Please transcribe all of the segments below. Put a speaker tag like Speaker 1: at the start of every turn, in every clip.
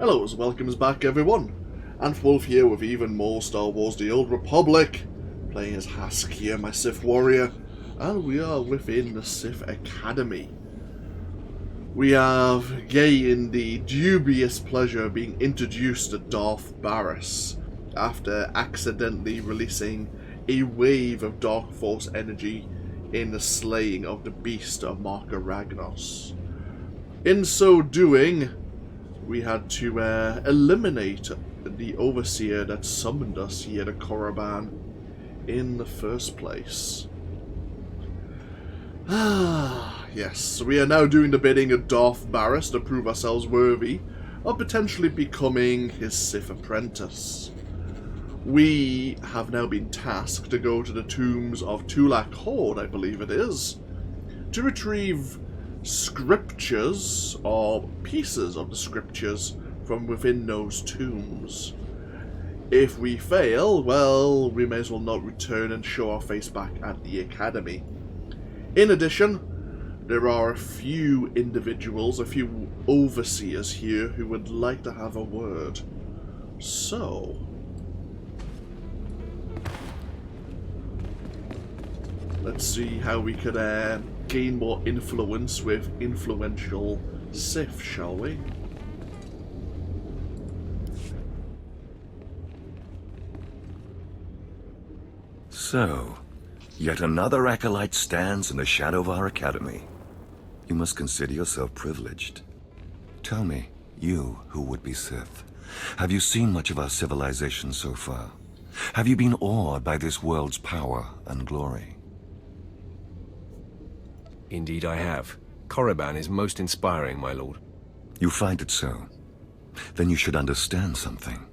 Speaker 1: Hello, welcomes back everyone. Wolf here with even more Star Wars The Old Republic, playing as Hask here, my Sith warrior, and we are within the Sith Academy. We have gained the dubious pleasure of being introduced to Darth Baras after accidentally releasing a wave of Dark Force energy in the slaying of the beast of Marka Ragnos. In so doing, we had to eliminate the overseer that summoned us here to Korriban in the first place. Yes, so we are now doing the bidding of Darth Baras to prove ourselves worthy of potentially becoming his Sith apprentice. We have now been tasked to go to the tombs of Tulak Hord, I believe it is, to retrieve scriptures, or pieces of the scriptures, from within those tombs. If we fail, well, we may as well not return and show our face back at the Academy. In addition, there are a few individuals, a few overseers here who would like to have a word. So, let's see how we could gain more influence with influential Sith, shall we?
Speaker 2: So, yet another acolyte stands in the shadow of our academy. You must consider yourself privileged. Tell me, you who would be Sith, have you seen much of our civilization so far? Have you been awed by this world's power and glory?
Speaker 3: Indeed I have. Korriban is most inspiring, my lord.
Speaker 2: You find it so? Then you should understand something.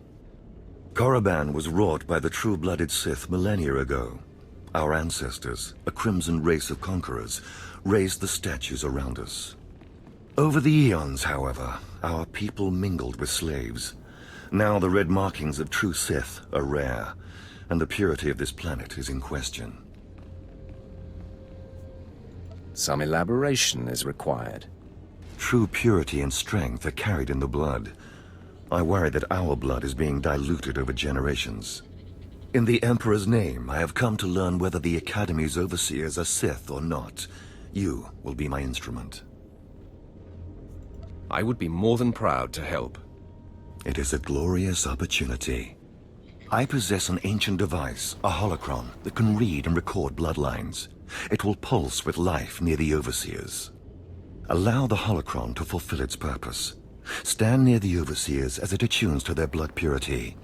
Speaker 2: Korriban was wrought by the true-blooded Sith millennia ago. Our ancestors, a crimson race of conquerors, raised the statues around us. Over the eons, however, our people mingled with slaves. Now the red markings of true Sith are rare, and the purity of this planet is in question.
Speaker 3: Some elaboration is required.
Speaker 2: True purity and strength are carried in the blood. I worry that our blood is being diluted over generations. In the Emperor's name, I have come to learn whether the Academy's overseers are Sith or not. You will be my instrument.
Speaker 3: I would be more than proud to help.
Speaker 2: It is a glorious opportunity. I possess an ancient device, a holocron, that can read and record bloodlines. It will pulse with life near the overseers. Allow the holocron to fulfill its purpose. Stand near the overseers as it attunes to their blood purity.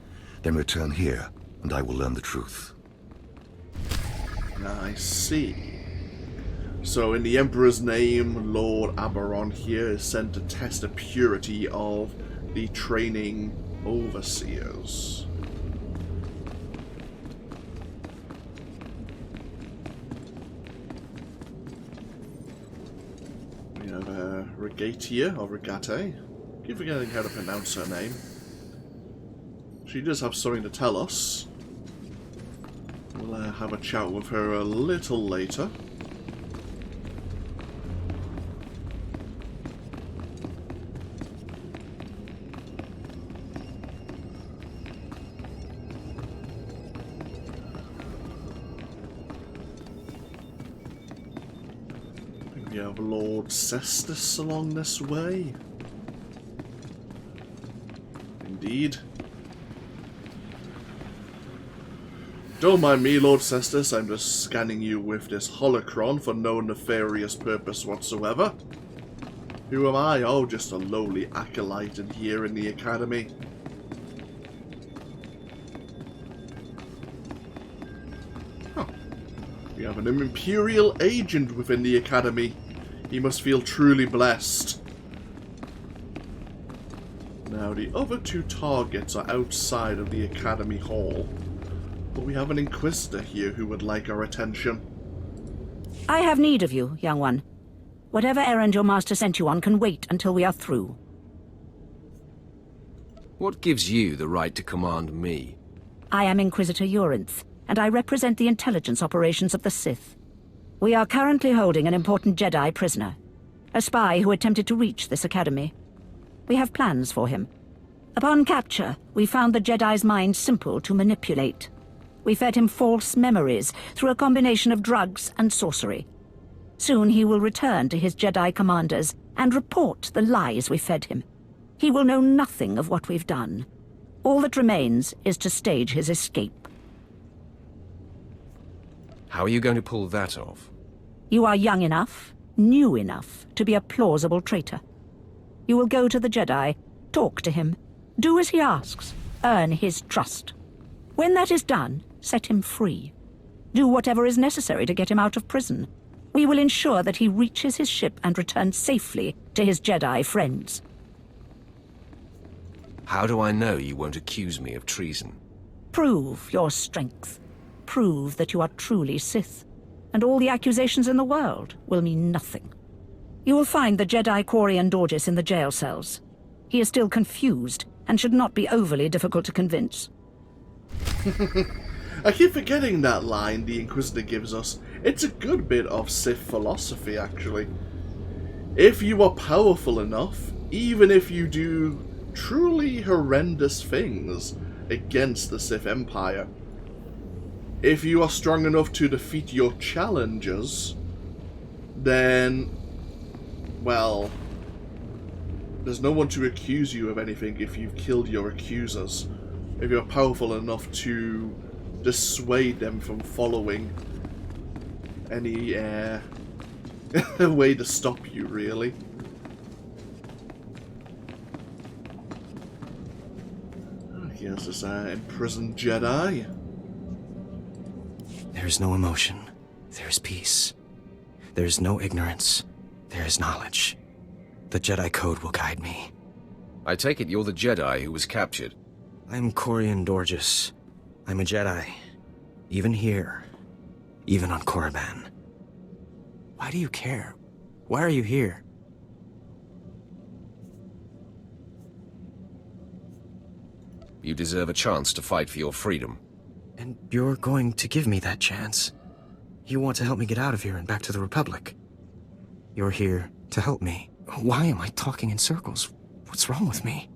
Speaker 2: Then return here, and I will learn the truth.
Speaker 1: I see. So in the Emperor's name, Lord Aberon here is sent to test the purity of the training overseers. We have Regatia, or Regate. Keep forgetting how to pronounce her name. She does have something to tell us. We'll have a chat with her a little later. We have Lord Cestus along this way. Indeed. Don't mind me, Lord Cestus, I'm just scanning you with this holocron for no nefarious purpose whatsoever. Who am I? Oh, just a lowly acolyte in here in the Academy. Huh. We have an Imperial agent within the Academy. He must feel truly blessed. Now, the other two targets are outside of the Academy Hall, but we have an Inquisitor here who would like our attention.
Speaker 4: I have need of you, young one. Whatever errand your master sent you on can wait until we are through.
Speaker 3: What gives you the right to command me?
Speaker 4: I am Inquisitor Urinth, and I represent the intelligence operations of the Sith. We are currently holding an important Jedi prisoner, a spy who attempted to reach this academy. We have plans for him. Upon capture, we found the Jedi's mind simple to manipulate. We fed him false memories through a combination of drugs and sorcery. Soon he will return to his Jedi commanders and report the lies we fed him. He will know nothing of what we've done. All that remains is to stage his escape.
Speaker 3: How are you going to pull that off?
Speaker 4: You are young enough, new enough, to be a plausible traitor. You will go to the Jedi, talk to him, do as he asks, earn his trust. When that is done, set him free. Do whatever is necessary to get him out of prison. We will ensure that he reaches his ship and returns safely to his Jedi friends.
Speaker 3: How do I know you won't accuse me of treason?
Speaker 4: Prove your strength. Prove that you are truly Sith, and all the accusations in the world will mean nothing. You will find the Jedi Korriban Dorjus in the jail cells. He is still confused, and should not be overly difficult to convince.
Speaker 1: I keep forgetting that line the Inquisitor gives us. It's a good bit of Sith philosophy, actually. If you are powerful enough, even if you do truly horrendous things against the Sith Empire, if you are strong enough to defeat your challengers, then, well, there's no one to accuse you of anything if you've killed your accusers. If you're powerful enough to dissuade them from following any way to stop you, really. Here's this imprisoned Jedi.
Speaker 5: There is no emotion. There is peace. There is no ignorance. There is knowledge. The Jedi Code will guide me.
Speaker 3: I take it you're the Jedi who was captured.
Speaker 5: I'm Korriban Dorjus. I'm a Jedi. Even here. Even on Korriban. Why do you care? Why are you here?
Speaker 3: You deserve a chance to fight for your freedom.
Speaker 5: And you're going to give me that chance. You want to help me get out of here and back to the Republic. You're here to help me. Why am I talking in circles? What's wrong with me?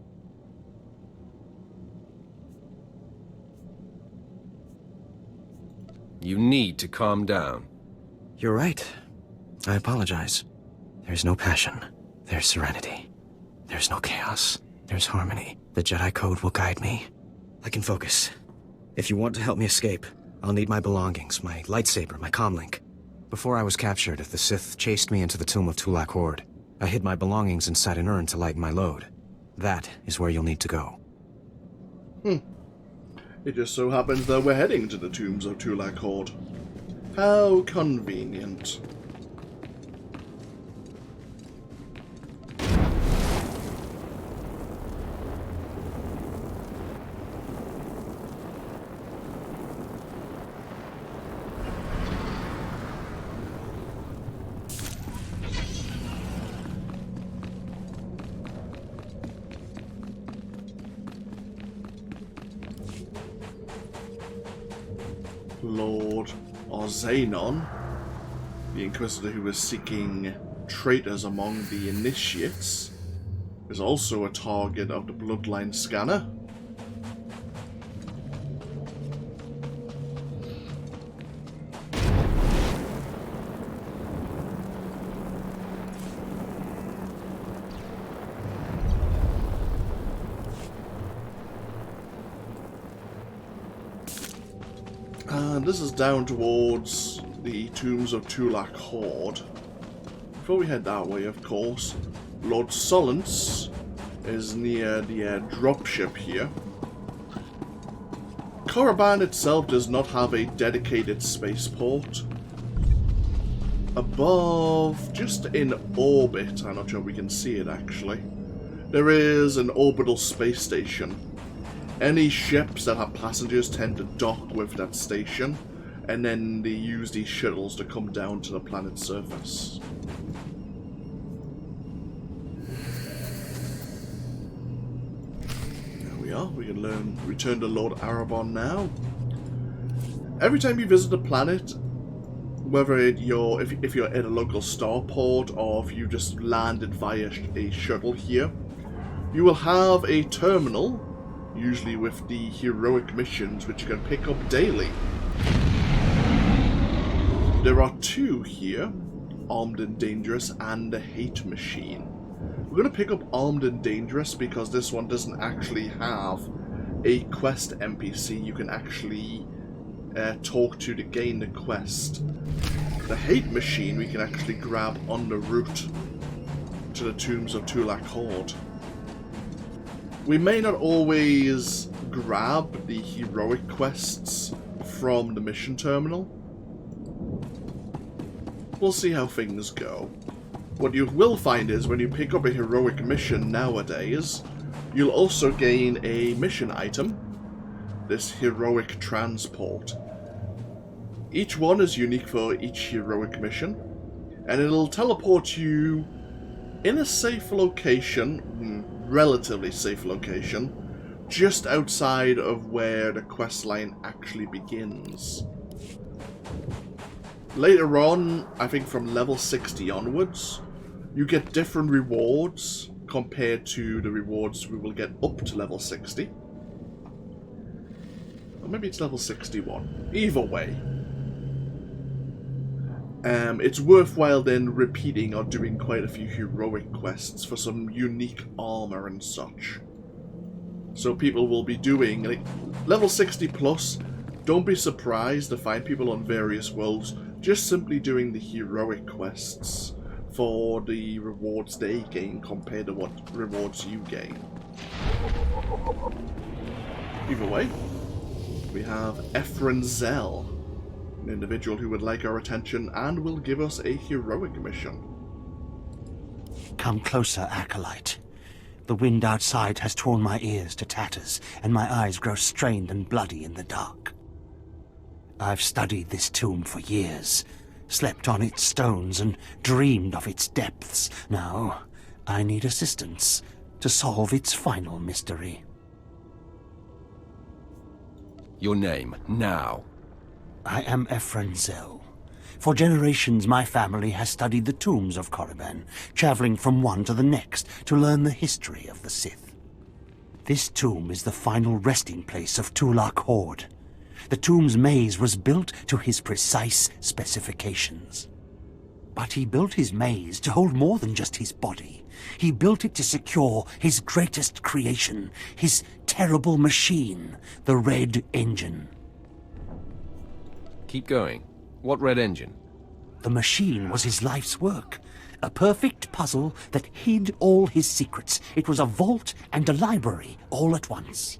Speaker 3: You need to calm down.
Speaker 5: You're right. I apologize. There's no passion. There's serenity. There's no chaos. There's harmony. The Jedi Code will guide me. I can focus. If you want to help me escape, I'll need my belongings, my lightsaber, my comlink. Before I was captured, the Sith chased me into the tomb of Tulak Hord. I hid my belongings inside an urn to lighten my load. That is where you'll need to go.
Speaker 1: It just so happens that we're heading to the tombs of Tulak Hord. How convenient. Lord Orzanon, the Inquisitor who was seeking traitors among the initiates, is also a target of the bloodline scanner. And this is down towards the tombs of Tulak Hord. Before we head that way, of course, Lord Solence is near the dropship here. Korriban itself does not have a dedicated spaceport. Above, just in orbit, I'm not sure if we can see it actually, there is an orbital space station. Any ships that have passengers tend to dock with that station, and then they use these shuttles to come down to the planet's surface. There we are. We can return to Lord Arabon now. Every time you visit a planet, whether if you're at a local starport or if you just landed via a shuttle here, you will have a terminal, usually with the heroic missions, which you can pick up daily. There are 2 here, Armed and Dangerous and the Hate Machine. We're going to pick up Armed and Dangerous because this one doesn't actually have a quest NPC you can actually talk to gain the quest. The Hate Machine we can actually grab on the route to the tombs of Tulak Hord. We may not always grab the heroic quests from the mission terminal. We'll see how things go. What you will find is when you pick up a heroic mission nowadays, you'll also gain a mission item, this heroic transport. Each one is unique for each heroic mission, and it'll teleport you in a safe location, relatively safe location, just outside of where the quest line actually begins. Later on, I think from level 60 onwards, you get different rewards compared to the rewards we will get up to level 60. Or maybe it's level 61. Either way. It's worthwhile then repeating or doing quite a few heroic quests for some unique armor and such. So people will be doing, like, level 60 plus, don't be surprised to find people on various worlds just simply doing the heroic quests for the rewards they gain compared to what rewards you gain. Either way, we have Efren Zell, an individual who would like our attention and will give us a heroic mission.
Speaker 6: Come closer, Acolyte. The wind outside has torn my ears to tatters, and my eyes grow strained and bloody in the dark. I've studied this tomb for years, slept on its stones and dreamed of its depths. Now, I need assistance to solve its final mystery.
Speaker 3: Your name, now.
Speaker 6: I am Efren Zell. For generations, my family has studied the tombs of Korriban, traveling from one to the next to learn the history of the Sith. This tomb is the final resting place of Tulak Hord. The tomb's maze was built to his precise specifications. But he built his maze to hold more than just his body. He built it to secure his greatest creation, his terrible machine, the Red Engine.
Speaker 3: Keep going. What red engine?
Speaker 6: The machine was his life's work. A perfect puzzle that hid all his secrets. It was a vault and a library all at once.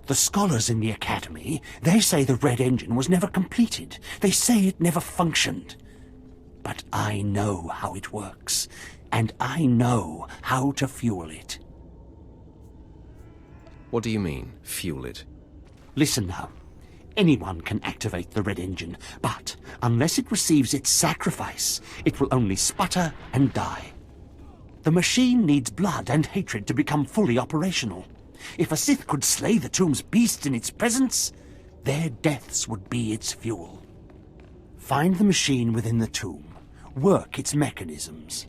Speaker 6: The scholars in the Academy, they say the Red Engine was never completed. They say it never functioned. But I know how it works, and I know how to fuel it.
Speaker 3: What do you mean, fuel it?
Speaker 6: Listen now. Anyone can activate the Red Engine, but unless it receives its sacrifice, it will only sputter and die. The machine needs blood and hatred to become fully operational. If a Sith could slay the tomb's beast in its presence, their deaths would be its fuel. Find the machine within the tomb, work its mechanisms.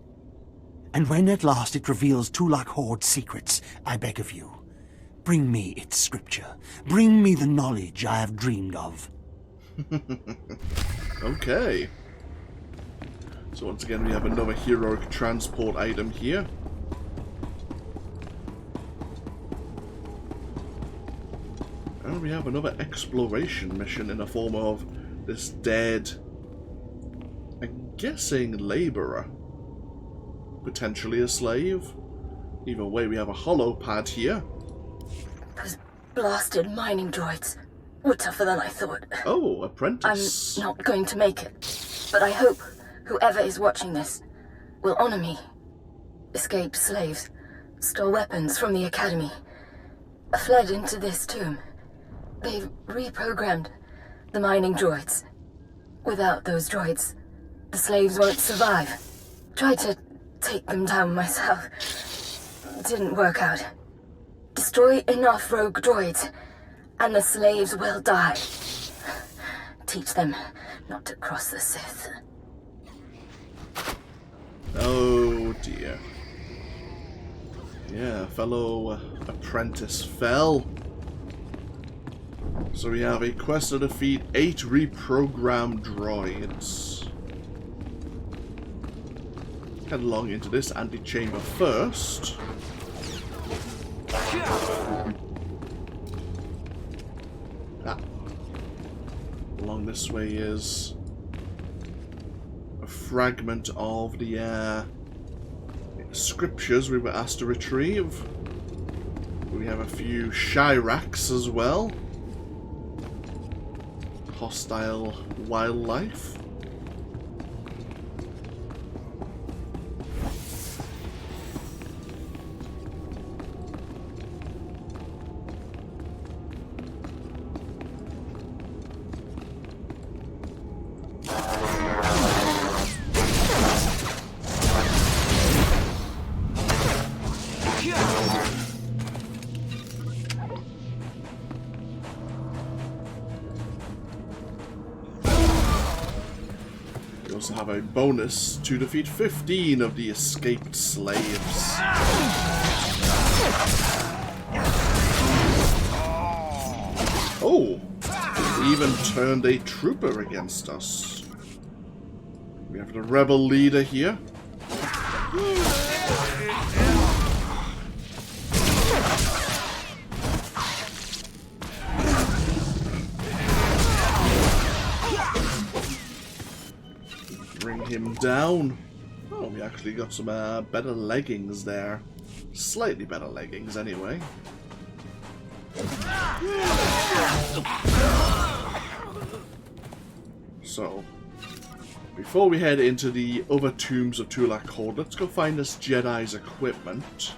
Speaker 6: And when at last it reveals Tulak Hord's secrets, I beg of you, bring me its scripture. Bring me the knowledge I have dreamed of.
Speaker 1: Okay. So once again we have another heroic transport item here. And we have another exploration mission in the form of this dead, I'm guessing, laborer. Potentially a slave. Either way, we have a hollow pad here.
Speaker 7: Those blasted mining droids were tougher than I thought.
Speaker 1: Oh, apprentice.
Speaker 7: I'm not going to make it, but I hope whoever is watching this will honor me. Escaped slaves, stole weapons from the Academy, fled into this tomb. They've reprogrammed the mining droids. Without those droids, the slaves won't survive. Tried to take them down myself. Didn't work out. Destroy enough rogue droids, and the slaves will die. Teach them not to cross the Sith.
Speaker 1: Oh dear. Yeah, fellow apprentice fell. So we have a quest to defeat 8 reprogrammed droids. Head along into this antechamber first. Along this way is a fragment of the scriptures we were asked to retrieve. We have a few Shyraks as well. Hostile wildlife. Have a bonus to defeat 15 of the escaped slaves. Oh! They even turned a trooper against us. We have the rebel leader here. Him down. Oh, we actually got some better leggings there. Slightly better leggings, anyway. So, before we head into the other tombs of Tulak Hord, let's go find this Jedi's equipment.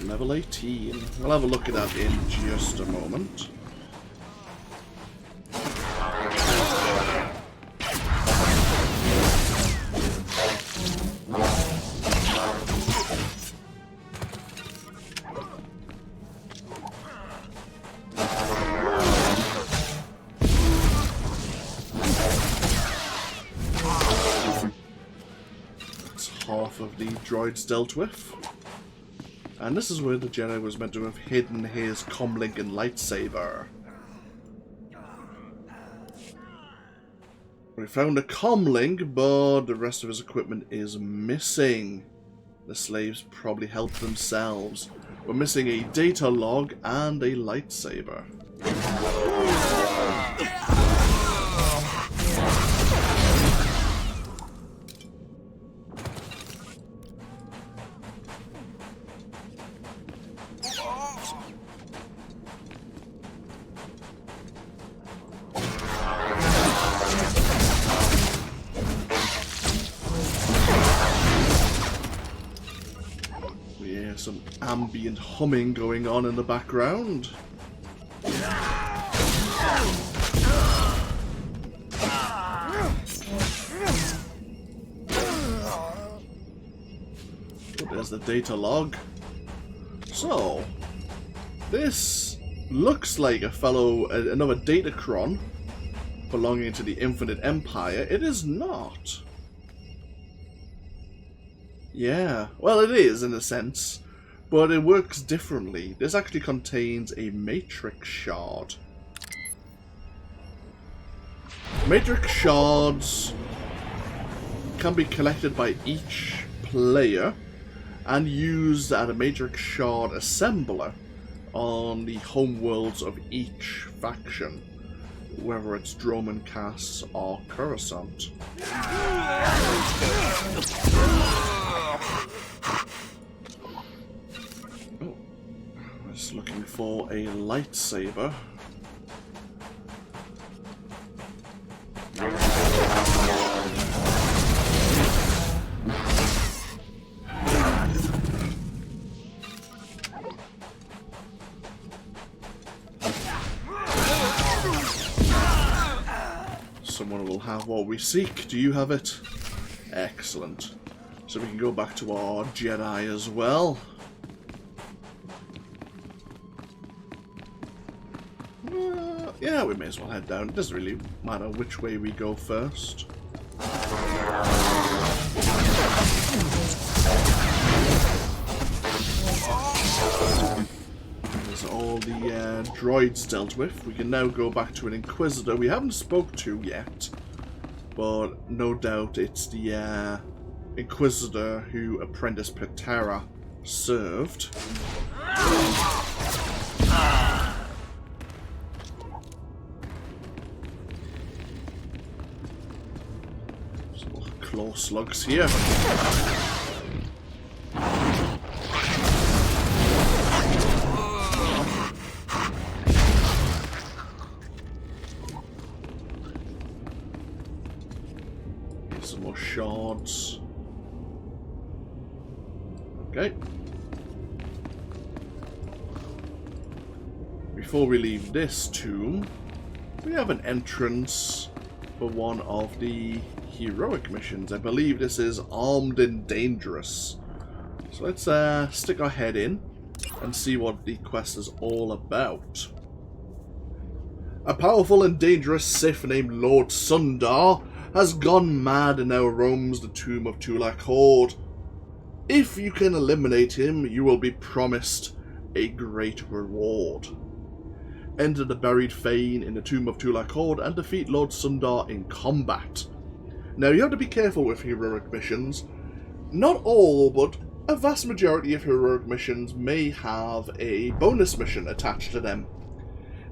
Speaker 1: Level 18. We'll have a look at that in just a moment. That's half of the droids dealt with. And this is where the Jedi was meant to have hidden his comlink and lightsaber. We found a comlink, but the rest of his equipment is missing. The slaves probably helped themselves. We're missing a data log and a lightsaber. Some ambient humming going on in the background. Oh, there's the data log. So, this looks like another Datacron belonging to the Infinite Empire. It is not. Yeah, well, it is in a sense, but it works differently. This actually contains a matrix shard. Matrix shards can be collected by each player and used at a matrix shard assembler on the homeworlds of each faction, whether it's Droman, Cass, or Coruscant. Oh, I was looking for a lightsaber. Someone will have what we seek. Do you have it? Excellent. So we can go back to our Jedi as well. Yeah, we may as well head down. It doesn't really matter which way we go first. There's all the droids dealt with. We can now go back to an Inquisitor we haven't spoke to yet. But no doubt it's the Inquisitor who Apprentice Patera served. Some claw slugs here. Some more shards. Okay. Before we leave this tomb, we have an entrance for one of the heroic missions. I believe this is Armed and Dangerous. So let's stick our head in and see what the quest is all about. A powerful and dangerous Sith named Lord Sundar has gone mad and now roams the tomb of Tulak Hord. If you can eliminate him, you will be promised a great reward. Enter the buried fane in the tomb of Tulak Hord and defeat Lord Sundar in combat. Now you have to be careful with heroic missions. Not all, but a vast majority of heroic missions may have a bonus mission attached to them.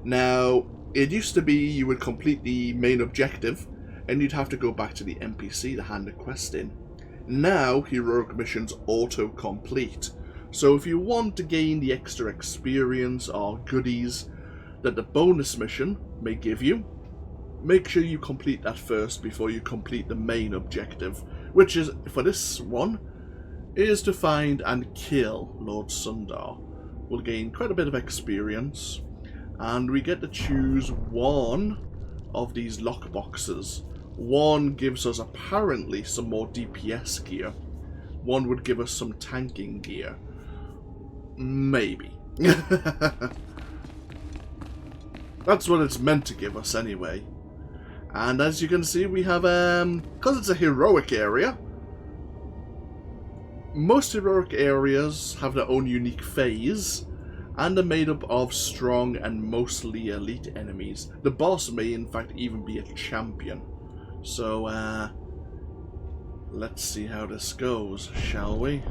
Speaker 1: Now, it used to be you would complete the main objective and you'd have to go back to the NPC to hand the quest in. Now, heroic missions auto-complete. So if you want to gain the extra experience or goodies that the bonus mission may give you, make sure you complete that first before you complete the main objective, which is, for this one, is to find and kill Lord Sundar. We'll gain quite a bit of experience, and we get to choose one of these lockboxes. One gives us apparently some more DPS gear. One would give us some tanking gear. Maybe. That's what it's meant to give us anyway. And as you can see, we have, because it's a heroic area, most heroic areas have their own unique phase, and are made up of strong and mostly elite enemies. The boss may in fact even be a champion. So, let's see how this goes, shall we?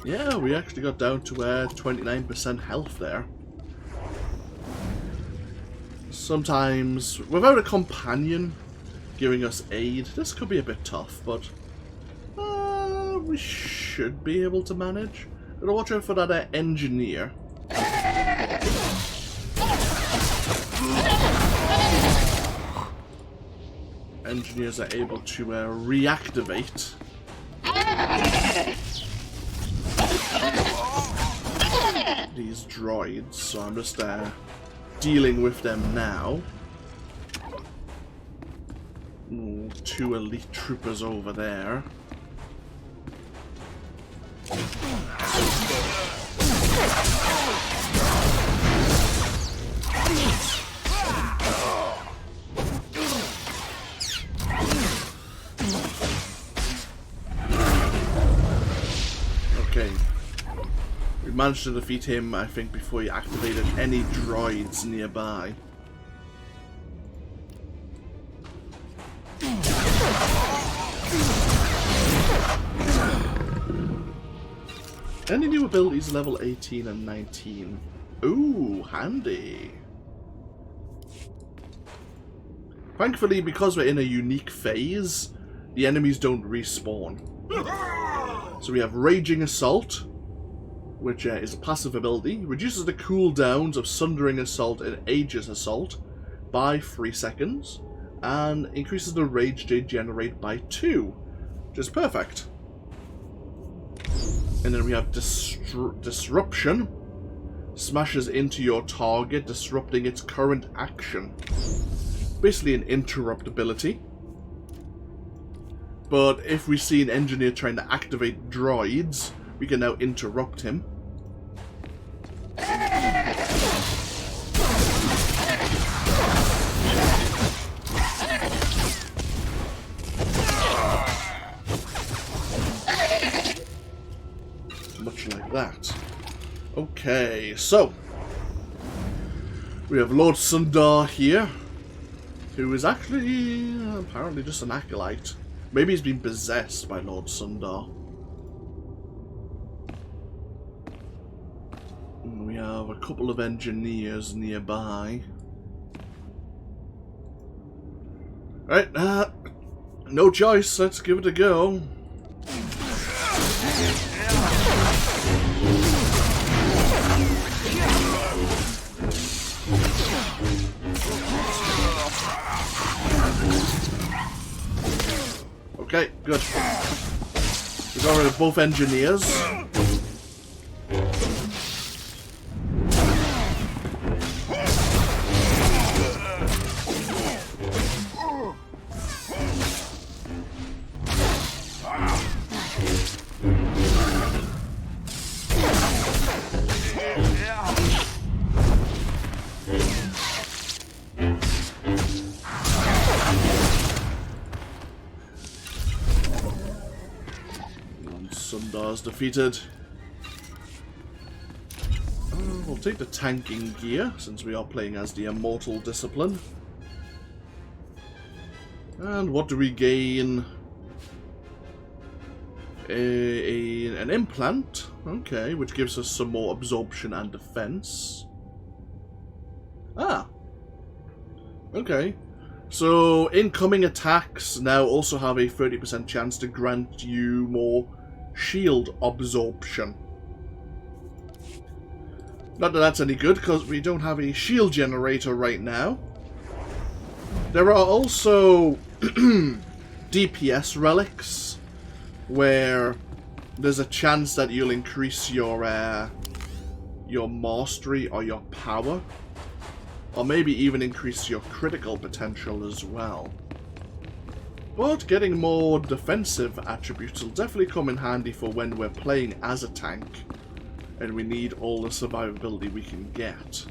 Speaker 1: Yeah, we actually got down to 29% health there. Sometimes, without a companion giving us aid, this could be a bit tough, but we should be able to manage. Gotta watch out for that engineer. Engineers are able to reactivate these droids, so I'm just dealing with them now. Ooh, 2 elite troopers over there. Okay. We managed to defeat him, I think, before he activated any droids nearby. Any new abilities level 18 and 19? Ooh, handy. Thankfully, because we're in a unique phase, the enemies don't respawn. So we have Raging Assault, which is a passive ability. Reduces the cooldowns of Sundering Assault and Aegis Assault by 3 seconds, and increases the rage they generate by 2, which is perfect. And then we have Disruption. Smashes into your target, disrupting its current action. Basically an interrupt ability. But if we see an engineer trying to activate droids, we can now interrupt him. Much like that. Okay, so we have Lord Sundar here, who is actually apparently just an acolyte. Maybe he's been possessed by Lord Sundar. And we have a couple of engineers nearby. Right, no choice, let's give it a go. Okay, good. We got rid of both engineers. Sundar's defeated. We'll take the tanking gear, since we are playing as the Immortal Discipline. And what do we gain? An implant. Okay, which gives us some more absorption and defense. Ah. Okay. So, incoming attacks now also have a 30% chance to grant you more shield absorption. Not that that's any good, because we don't have a shield generator right now. There are also DPS relics, where there's a chance that you'll increase your mastery or your power, or maybe even increase your critical potential as well. But getting more defensive attributes will definitely come in handy for when we're playing as a tank and we need all the survivability we can get.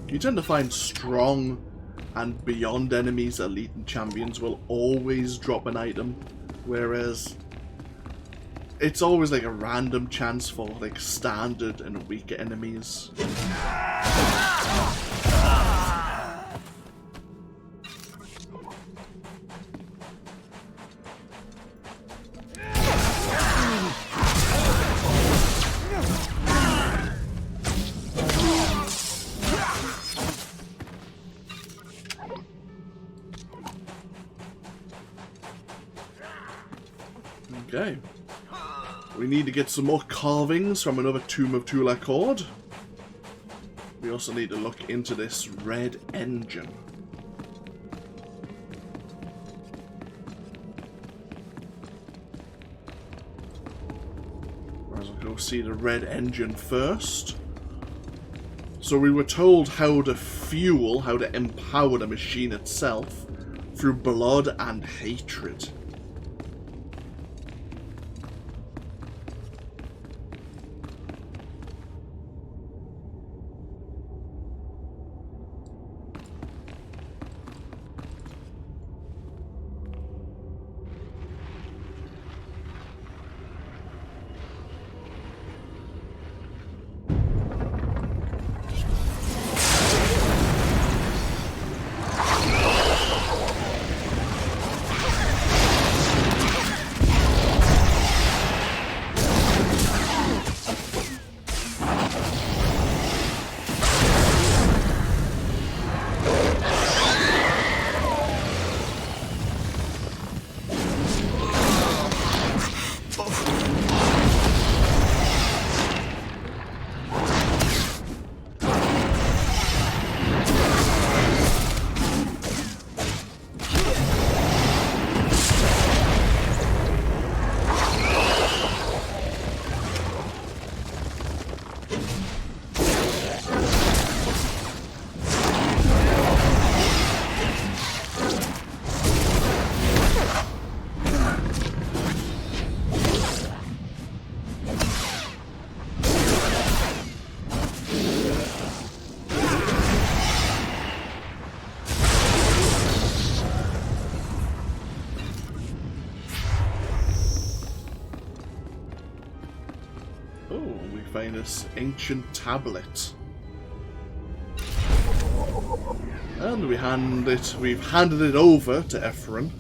Speaker 1: You tend to find strong and beyond enemies, elite and champions will always drop an item, whereas it's always like a random chance for like standard and weaker enemies. Okay. We need to get some more carvings from another tomb of Tulak Hord. We also need to look into this red engine. I'll go see the red engine first. So we were told how to fuel, how to empower the machine itself through blood and hatred. Oh, we find this ancient tablet. And we've handed it over to Ephron.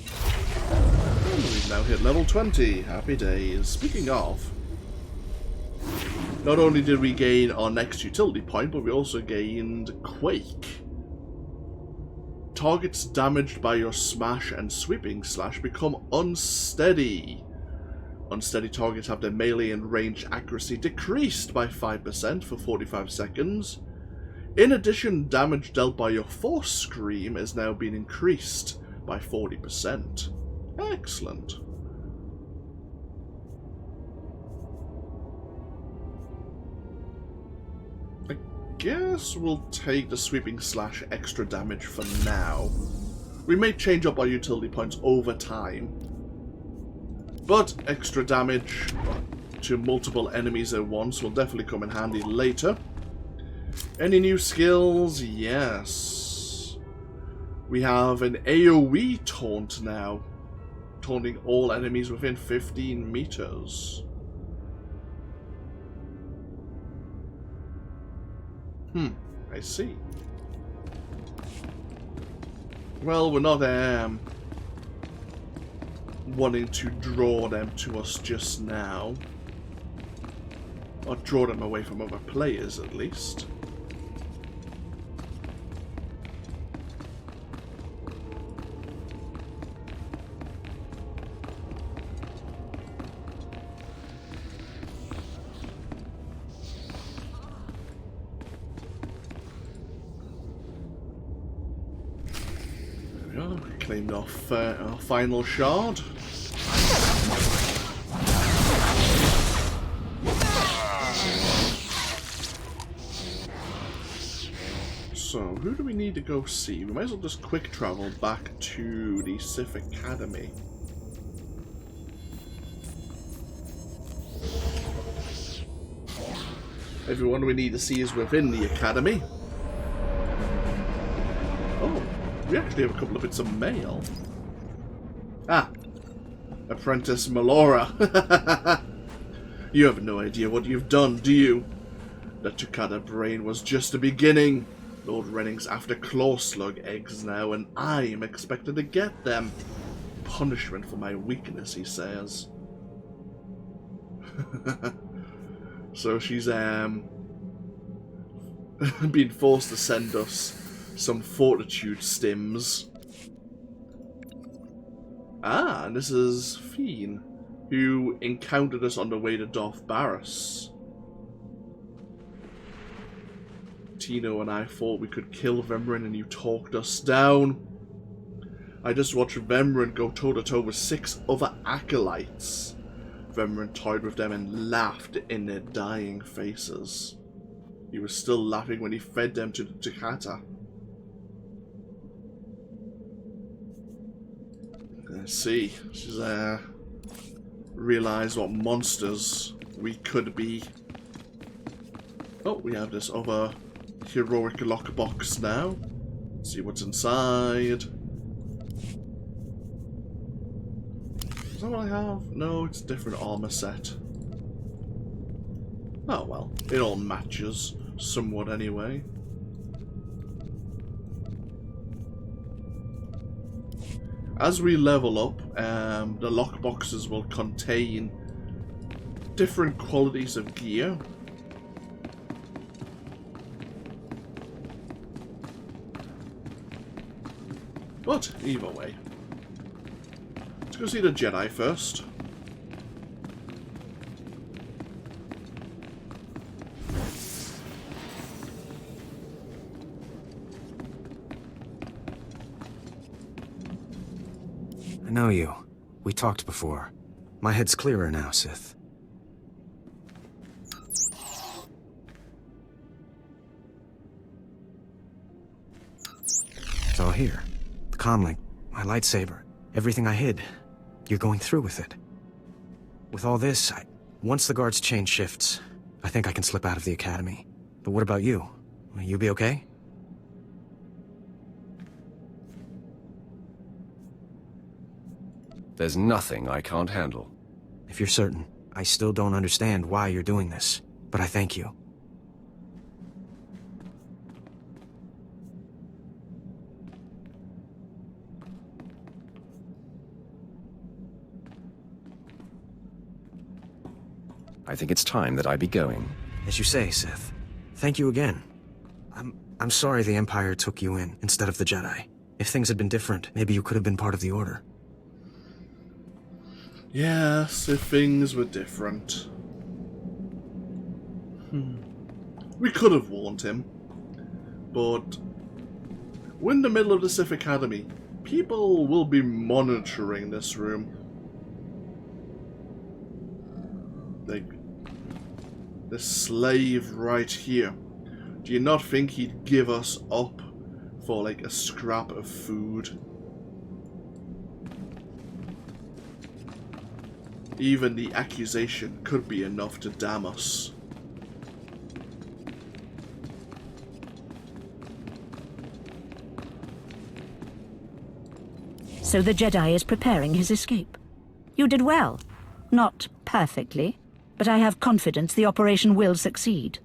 Speaker 1: And we've now hit level 20. Happy days. Speaking of, not only did we gain our next utility point, but we also gained Quake. Targets damaged by your smash and sweeping slash become unsteady. Unsteady targets have their melee and range accuracy decreased by 5% for 45 seconds. In addition, damage dealt by your force scream is now being increased by 40%. Excellent. I guess we'll take the sweeping slash extra damage for now. We may change up our utility points over time, but extra damage to multiple enemies at once will definitely come in handy later. Any new skills? Yes. We have an AoE taunt now, taunting all enemies within 15 meters. I see. Well, we're not wanting to draw them to us just now. Or draw them away from other players, at least. Claimed off our final shard. So, who do we need to go see? We might as well just quick travel back to the Sith Academy. Everyone we need to see is within the Academy. Oh. We actually have a couple of bits of mail. Ah. Apprentice Melora. You have no idea what you've done, do you? The Tukada brain was just the beginning. Lord Renning's after claw slug eggs now, and I am expected to get them. Punishment for my weakness, he says. So she's being forced to send us some fortitude stims. Ah, and this is Fiend, who encountered us on the way to Darth Baras. Tino and I thought we could kill Vemrin and you talked us down. I just watched Vemrin go toe-to-toe with 6 other acolytes. Vemrin toyed with them and laughed in their dying faces. He was still laughing when he fed them to the Tukata. Let's see. She's realised what monsters we could be. Oh, we have this other heroic lockbox now. Let's see what's inside. Is that what I have? No, it's a different armor set. Oh well, it all matches somewhat anyway. As we level up, the lockboxes will contain different qualities of gear. But either way, let's go see the Jedi first.
Speaker 5: I know you. We talked before. My head's clearer now, Sith. It's all here. The comlink, my lightsaber, everything I hid. You're going through with it. With all this, once the guards change shifts, I think I can slip out of the academy. But what about you? Will you be okay?
Speaker 3: There's nothing I can't handle.
Speaker 5: If you're certain, I still don't understand why you're doing this, but I thank you.
Speaker 3: I think it's time that I be going.
Speaker 5: As you say, Sith. Thank you again. I'm sorry the Empire took you in instead of the Jedi. If things had been different, maybe you could have been part of the Order.
Speaker 1: Yes, if things were different. We could have warned him. But we're in the middle of the Sith Academy. People will be monitoring this room. Like, this slave right here. Do you not think he'd give us up for like a scrap of food? Even the accusation could be enough to damn us.
Speaker 4: So the Jedi is preparing his escape. You did well. Not perfectly, but I have confidence the operation will succeed.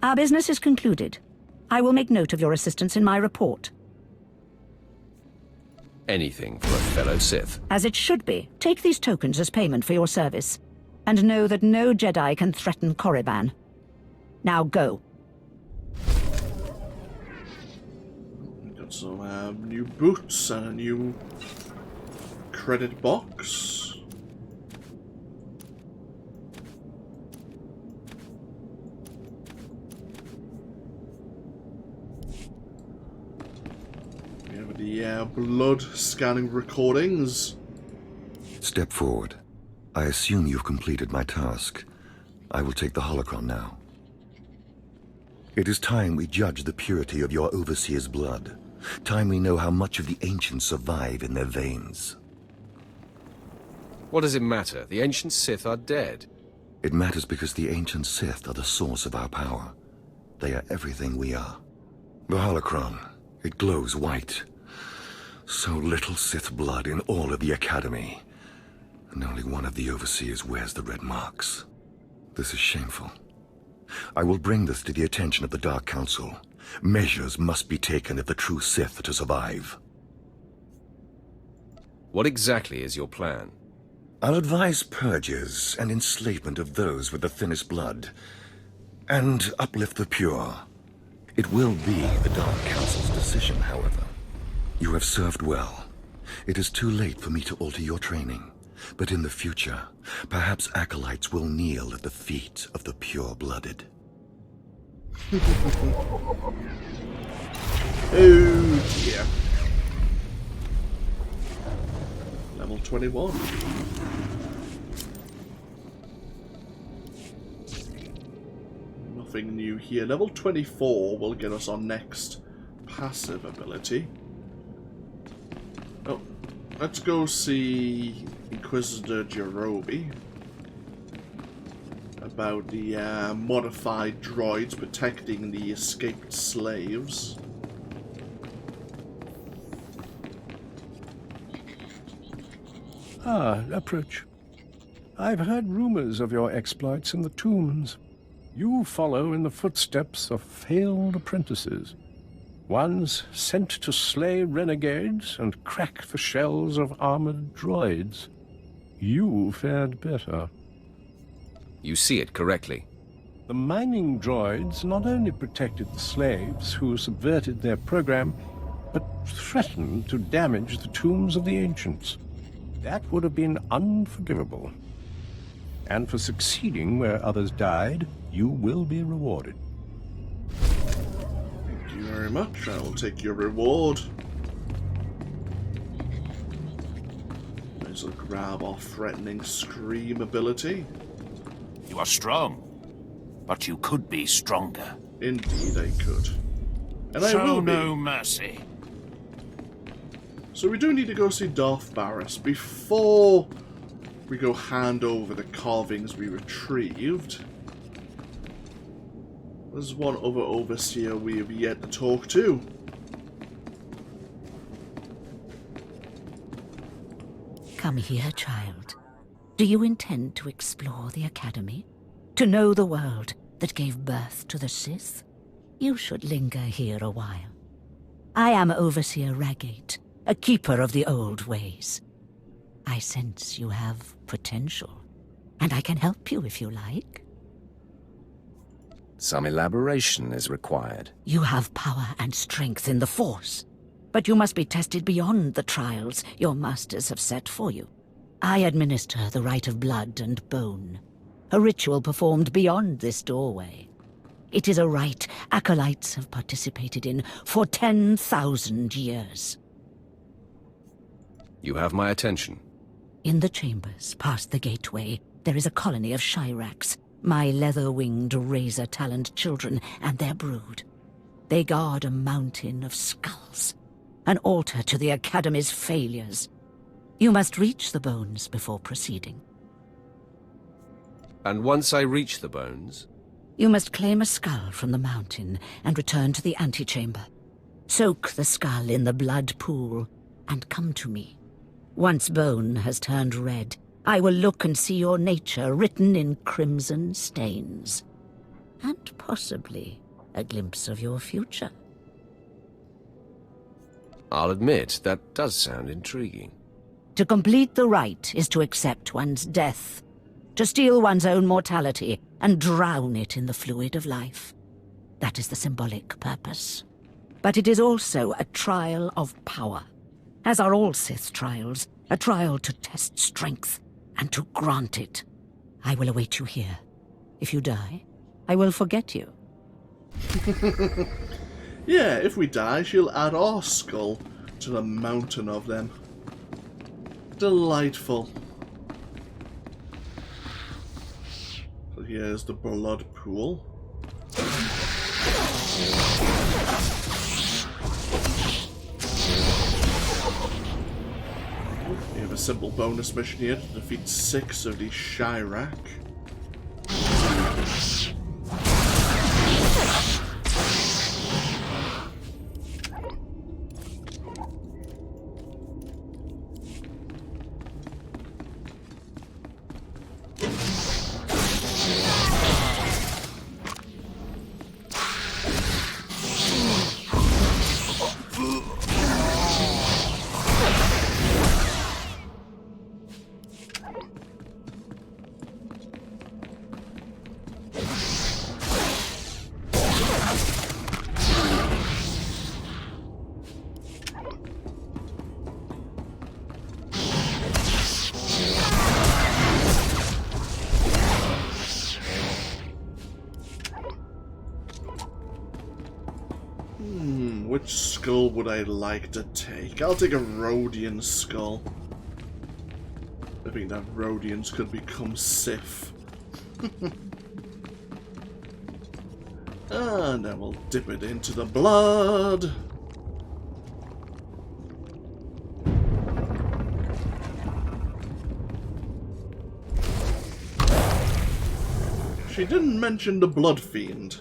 Speaker 4: Our business is concluded. I will make note of your assistance in my report.
Speaker 3: Anything for a fellow Sith.
Speaker 4: As it should be. Take these tokens as payment for your service. And know that no Jedi can threaten Korriban. Now go.
Speaker 1: Got some new boots and a new credit box. We have the blood scanning recordings.
Speaker 2: Step forward. I assume you've completed my task. I will take the holocron now. It is time we judge the purity of your overseer's blood. Time we know how much of the ancients survive in their veins.
Speaker 3: What does it matter? The ancient Sith are dead.
Speaker 2: It matters because the ancient Sith are the source of our power. They are everything we are. The holocron, it glows white. So little Sith blood in all of the Academy. And only one of the overseers wears the red marks. This is shameful. I will bring this to the attention of the Dark Council. Measures must be taken if the true Sith are to survive.
Speaker 3: What exactly is your plan?
Speaker 2: I'll advise purges and enslavement of those with the thinnest blood, and uplift the pure. It will be the Dark Council's decision, however. You have served well. It is too late for me to alter your training, but in the future, perhaps acolytes will kneel at the feet of the pure-blooded.
Speaker 1: Oh dear. Level 21. Nothing new here. Level 24 will get us our next passive ability. Oh, let's go see Inquisitor Jerobi about the modified droids protecting the escaped slaves.
Speaker 8: Ah, approach. I've heard rumors of your exploits in the tombs. You follow in the footsteps of failed apprentices. Ones sent to slay renegades and crack the shells of armored droids. You fared better.
Speaker 3: You see it correctly.
Speaker 8: The mining droids not only protected the slaves who subverted their program, but threatened to damage the tombs of the ancients. That would have been unforgivable. And for succeeding where others died, you will be rewarded.
Speaker 1: Thank you very much. I will take your reward. Might as well grab our threatening scream ability.
Speaker 6: You are strong, but you could be stronger.
Speaker 1: Indeed I could. And I
Speaker 6: Show
Speaker 1: will be.
Speaker 6: no mercy.
Speaker 1: So we do need to go see Darth Baras before we go hand over the carvings we retrieved. There's one other overseer we have yet to talk to.
Speaker 4: Come here, child. Do you intend to explore the Academy? To know the world that gave birth to the Sith? You should linger here a while. I am Overseer Ragate, a keeper of the old ways. I sense you have potential, and I can help you if you like.
Speaker 9: Some elaboration is required.
Speaker 4: You have power and strength in the Force, but you must be tested beyond the trials your masters have set for you. I administer the rite of blood and bone, a ritual performed beyond this doorway. It is a rite acolytes have participated in for 10,000 years.
Speaker 3: You have my attention.
Speaker 4: In the chambers, past the gateway, there is a colony of Shyraks, my leather-winged, razor-taloned children and their brood. They guard a mountain of skulls, an altar to the Academy's failures. You must reach the bones before proceeding.
Speaker 3: And once I reach the bones?
Speaker 4: You must claim a skull from the mountain and return to the antechamber. Soak the skull in the blood pool and come to me. Once bone has turned red, I will look and see your nature written in crimson stains. And possibly a glimpse of your future.
Speaker 3: I'll admit, that does sound intriguing.
Speaker 4: To complete the rite is to accept one's death, to steal one's own mortality and drown it in the fluid of life. That is the symbolic purpose. But it is also a trial of power, as are all Sith trials, a trial to test strength and to grant it. I will await you here. If you die, I will forget you.
Speaker 1: Yeah, if we die, she'll add our skull to the mountain of them. Delightful. So here's the blood pool. We have a simple bonus mission here to defeat 6 of these Shyrak. Which skull would I like to take? I'll take a Rhodian skull. I think that Rhodians could become Sith. And then we'll dip it into the blood. She didn't mention the Blood Fiend.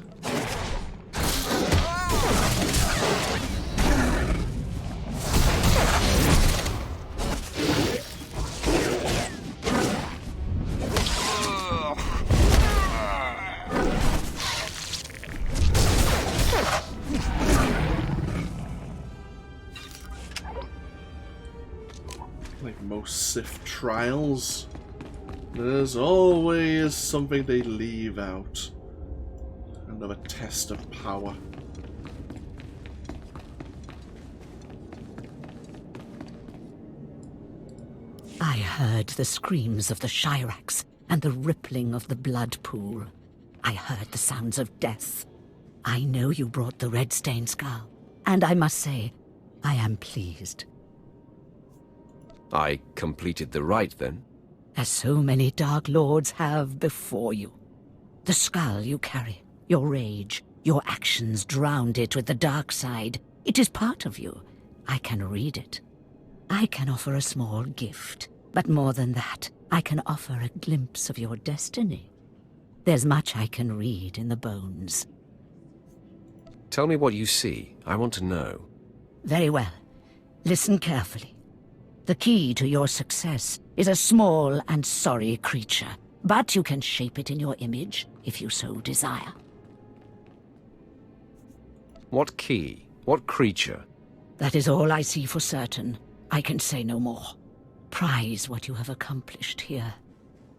Speaker 1: Like most Sith trials, there's always something they leave out. Another test of power.
Speaker 4: I heard the screams of the Shyraks and the rippling of the blood pool. I heard the sounds of death. I know you brought the red-stained skull, and I must say, I am pleased.
Speaker 3: I completed the rite, then?
Speaker 4: As so many Dark Lords have before you. The skull you carry, your rage, your actions drowned it with the dark side. It is part of you. I can read it. I can offer a small gift, but more than that, I can offer a glimpse of your destiny. There's much I can read in the bones.
Speaker 3: Tell me what you see. I want to know.
Speaker 4: Very well. Listen carefully. The key to your success is a small and sorry creature, but you can shape it in your image if you so desire.
Speaker 3: What key? What creature?
Speaker 4: That is all I see for certain. I can say no more. Prize what you have accomplished here.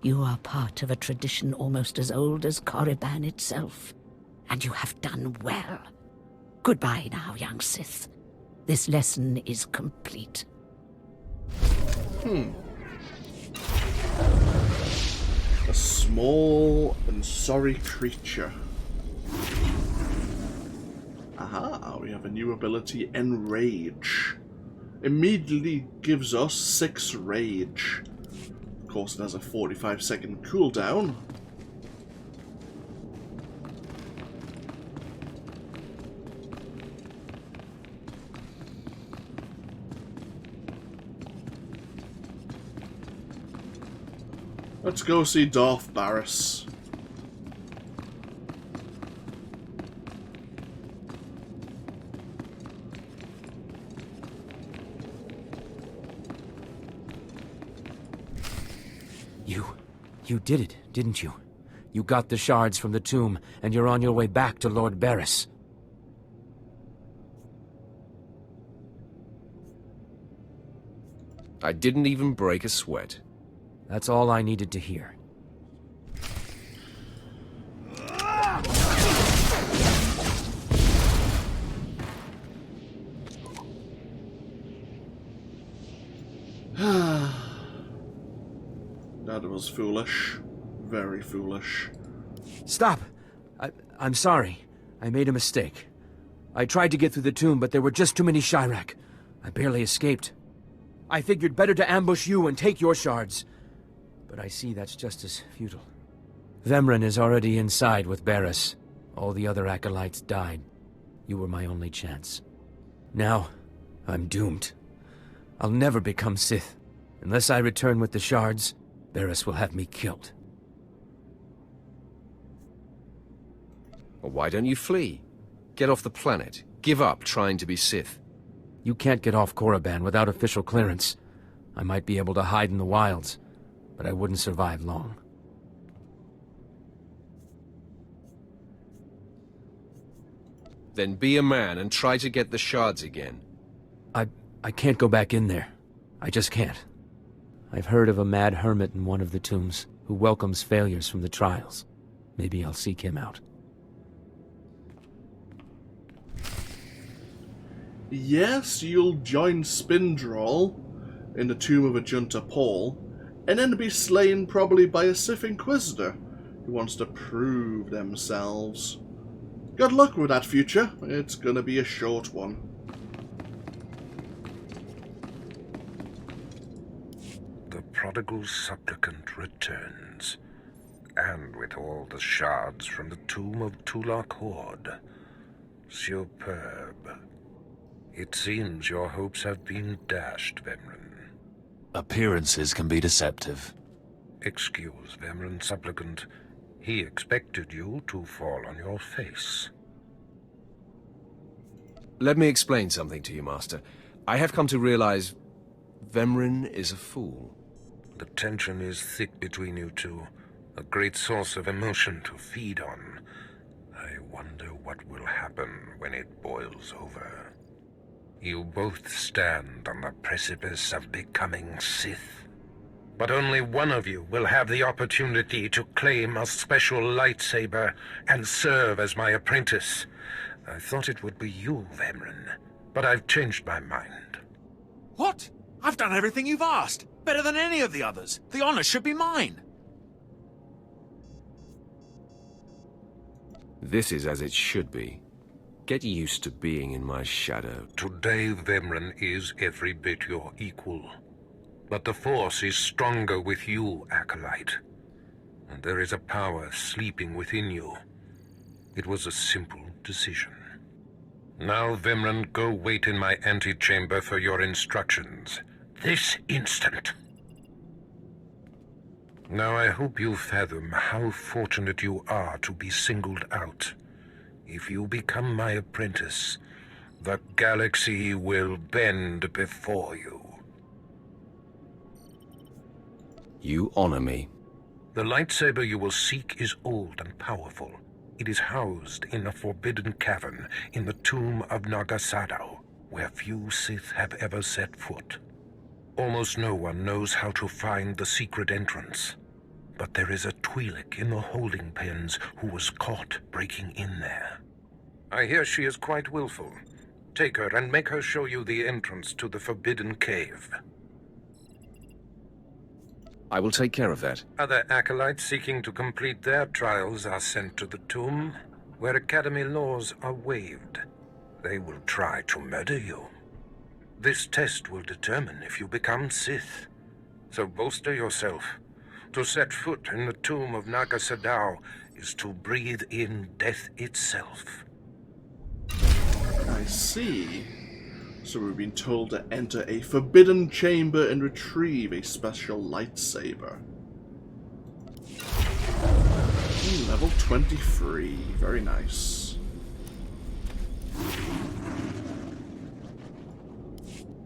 Speaker 4: You are part of a tradition almost as old as Korriban itself, and you have done well. Goodbye now, young Sith. This lesson is complete.
Speaker 1: A small and sorry creature. Aha, we have a new ability, Enrage. Immediately gives us 6 rage. Of course, it has a 45-second cooldown. Let's go see Darth Baras.
Speaker 6: You did it, didn't you? You got the shards from the tomb, and you're on your way back to Lord Baras.
Speaker 3: I didn't even break a sweat.
Speaker 6: That's all I needed to hear.
Speaker 1: That was foolish. Very foolish.
Speaker 6: Stop! I'm sorry. I made a mistake. I tried to get through the tomb, but there were just too many Chirac. I barely escaped. I figured better to ambush you and take your shards. But I see that's just as futile. Vemryn is already inside with Baras. All the other acolytes died. You were my only chance. Now, I'm doomed. I'll never become Sith. Unless I return with the shards, Baras will have me killed.
Speaker 3: Well, why don't you flee? Get off the planet. Give up trying to be Sith.
Speaker 6: You can't get off Korriban without official clearance. I might be able to hide in the wilds, but I wouldn't survive long.
Speaker 3: Then be a man and try to get the shards again.
Speaker 6: I can't go back in there. I just can't. I've heard of a mad hermit in one of the tombs who welcomes failures from the trials. Maybe I'll seek him out.
Speaker 1: Yes, you'll join Spindrol in the tomb of Ajunta Paul, and then be slain probably by a Sith Inquisitor who wants to prove themselves. Good luck with that future. It's gonna be a short one.
Speaker 9: The prodigal supplicant returns, and with all the shards from the tomb of Tulak Hord. Superb. It seems your hopes have been dashed, Vemryn.
Speaker 10: Appearances can be deceptive.
Speaker 9: Excuse Vemryn, supplicant. He expected you to fall on your face.
Speaker 3: Let me explain something to you, Master. I have come to realize Vemryn is a fool.
Speaker 9: The tension is thick between you two, a great source of emotion to feed on. I wonder what will happen when it boils over. You both stand on the precipice of becoming Sith. But only one of you will have the opportunity to claim a special lightsaber and serve as my apprentice. I thought it would be you, Vemryn, but I've changed my mind.
Speaker 10: What? I've done everything you've asked. Better than any of the others. The honor should be mine.
Speaker 3: This is as it should be. Get used to being in my shadow.
Speaker 9: Today, Vemryn is every bit your equal. But the Force is stronger with you, Acolyte. And there is a power sleeping within you. It was a simple decision. Now, Vemryn, go wait in my antechamber for your instructions. This instant. Now, I hope you fathom how fortunate you are to be singled out. If you become my apprentice, the galaxy will bend before you.
Speaker 3: You honor me.
Speaker 9: The lightsaber you will seek is old and powerful. It is housed in a forbidden cavern in the tomb of Naga Sadow, where few Sith have ever set foot. Almost no one knows how to find the secret entrance. But there is a Twi'lek in the holding pens who was caught breaking in there. I hear she is quite willful. Take her and make her show you the entrance to the forbidden cave.
Speaker 3: I will take care of that.
Speaker 9: Other acolytes seeking to complete their trials are sent to the tomb, where Academy laws are waived. They will try to murder you. This test will determine if you become Sith. So bolster yourself. To set foot in the tomb of Naga Sadow is to breathe in death itself.
Speaker 1: I see. So we've been told to enter a forbidden chamber and retrieve a special lightsaber. Level 23. Very nice.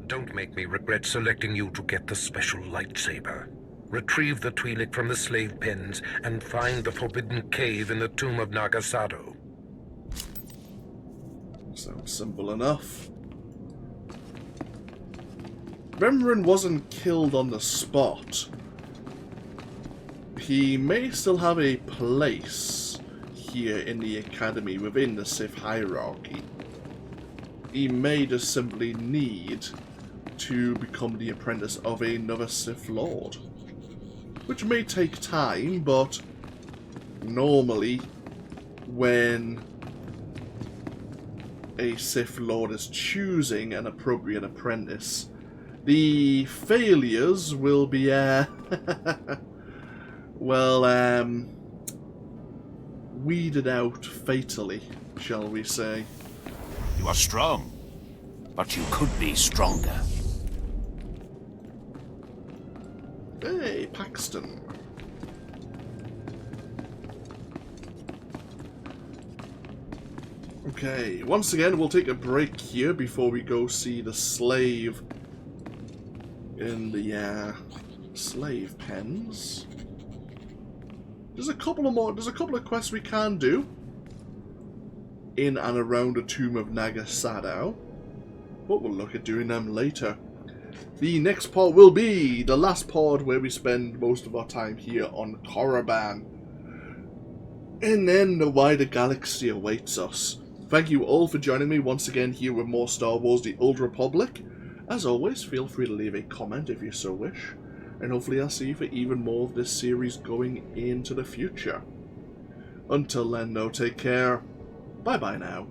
Speaker 9: Don't make me regret selecting you to get the special lightsaber. Retrieve the Twi'lek from the slave pens and find the forbidden cave in the tomb of Naga Sadow.
Speaker 1: Sounds simple enough. Remrin wasn't killed on the spot. He may still have a place here in the Academy within the Sith hierarchy. He may just simply need to become the apprentice of another Sith Lord. Which may take time, but normally when a Sith Lord is choosing an appropriate apprentice, the failures will be, weeded out fatally, shall we say.
Speaker 6: You are strong, but you could be stronger.
Speaker 1: Hey, Paxton. Okay, once again, we'll take a break here before we go see the slave in the slave pens. There's a couple of quests we can do in and around the tomb of Naga Sadow, but we'll look at doing them later. The next part will be the last part where we spend most of our time here on Korriban. And then the wider galaxy awaits us. Thank you all for joining me once again here with more Star Wars The Old Republic. As always, feel free to leave a comment if you so wish. And hopefully I'll see you for even more of this series going into the future. Until then, though, take care. Bye-bye now.